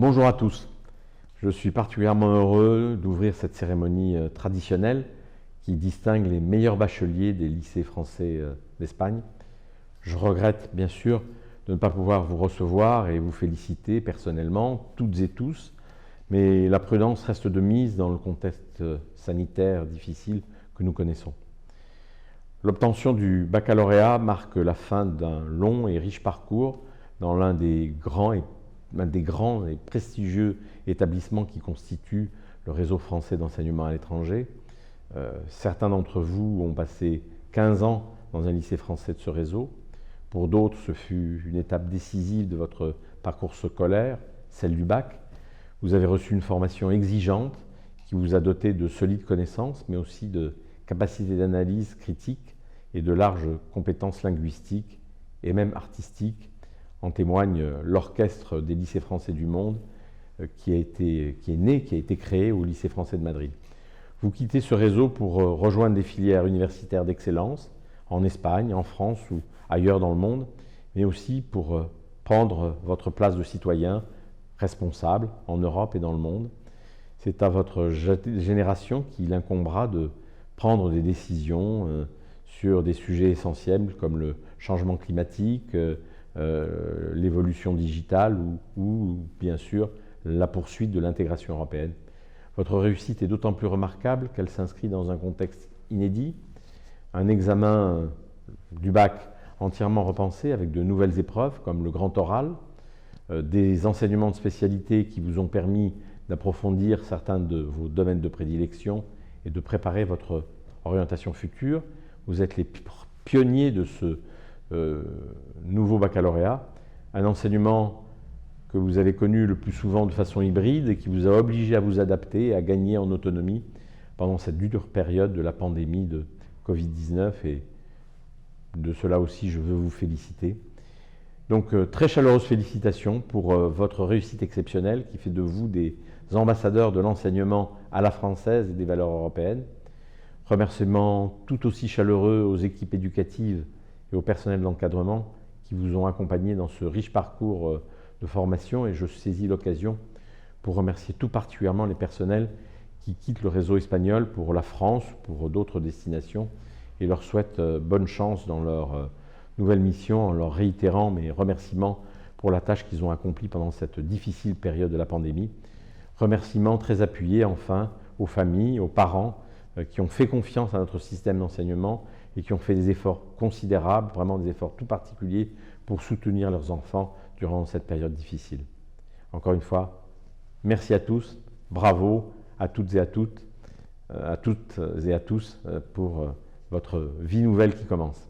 Bonjour à tous. Je suis particulièrement heureux d'ouvrir cette cérémonie traditionnelle qui distingue les meilleurs bacheliers des lycées français d'Espagne. Je regrette bien sûr de ne pas pouvoir vous recevoir et vous féliciter personnellement, toutes et tous, mais la prudence reste de mise dans le contexte sanitaire difficile que nous connaissons. L'obtention du baccalauréat marque la fin d'un long et riche parcours dans l'un des grands et prestigieux établissements qui constituent le réseau français d'enseignement à l'étranger. Certains d'entre vous ont passé 15 ans dans un lycée français de ce réseau. Pour d'autres, ce fut une étape décisive de votre parcours scolaire, celle du bac. Vous avez reçu une formation exigeante qui vous a doté de solides connaissances, mais aussi de capacités d'analyse critique et de larges compétences linguistiques et même artistiques. En témoigne l'Orchestre des lycées français du monde qui a été créé au lycée français de Madrid. Vous quittez ce réseau pour rejoindre des filières universitaires d'excellence en Espagne, en France ou ailleurs dans le monde, mais aussi pour prendre votre place de citoyen responsable en Europe et dans le monde. C'est à votre génération qu'il incombera de prendre des décisions sur des sujets essentiels comme le changement climatique, l'évolution digitale ou bien sûr la poursuite de l'intégration européenne. Votre réussite est d'autant plus remarquable qu'elle s'inscrit dans un contexte inédit, un examen du bac entièrement repensé avec de nouvelles épreuves comme le grand oral, des enseignements de spécialité qui vous ont permis d'approfondir certains de vos domaines de prédilection et de préparer votre orientation future. Vous êtes les pionniers de ce nouveau baccalauréat, un enseignement que vous avez connu le plus souvent de façon hybride et qui vous a obligé à vous adapter et à gagner en autonomie pendant cette dure période de la pandémie de Covid-19 et de cela aussi je veux vous féliciter. Donc très chaleureuse félicitations pour votre réussite exceptionnelle qui fait de vous des ambassadeurs de l'enseignement à la française et des valeurs européennes. Remerciements tout aussi chaleureux aux équipes éducatives et au personnel d'encadrement qui vous ont accompagné dans ce riche parcours de formation et je saisis l'occasion pour remercier tout particulièrement les personnels qui quittent le réseau espagnol pour la France, pour d'autres destinations et leur souhaite bonne chance dans leur nouvelle mission en leur réitérant mes remerciements pour la tâche qu'ils ont accomplie pendant cette difficile période de la pandémie. Remerciements très appuyés enfin aux familles, aux parents qui ont fait confiance à notre système d'enseignement et qui ont fait des efforts considérables, vraiment des efforts tout particuliers pour soutenir leurs enfants durant cette période difficile. Encore une fois, merci à tous, bravo à toutes et à tous pour votre vie nouvelle qui commence.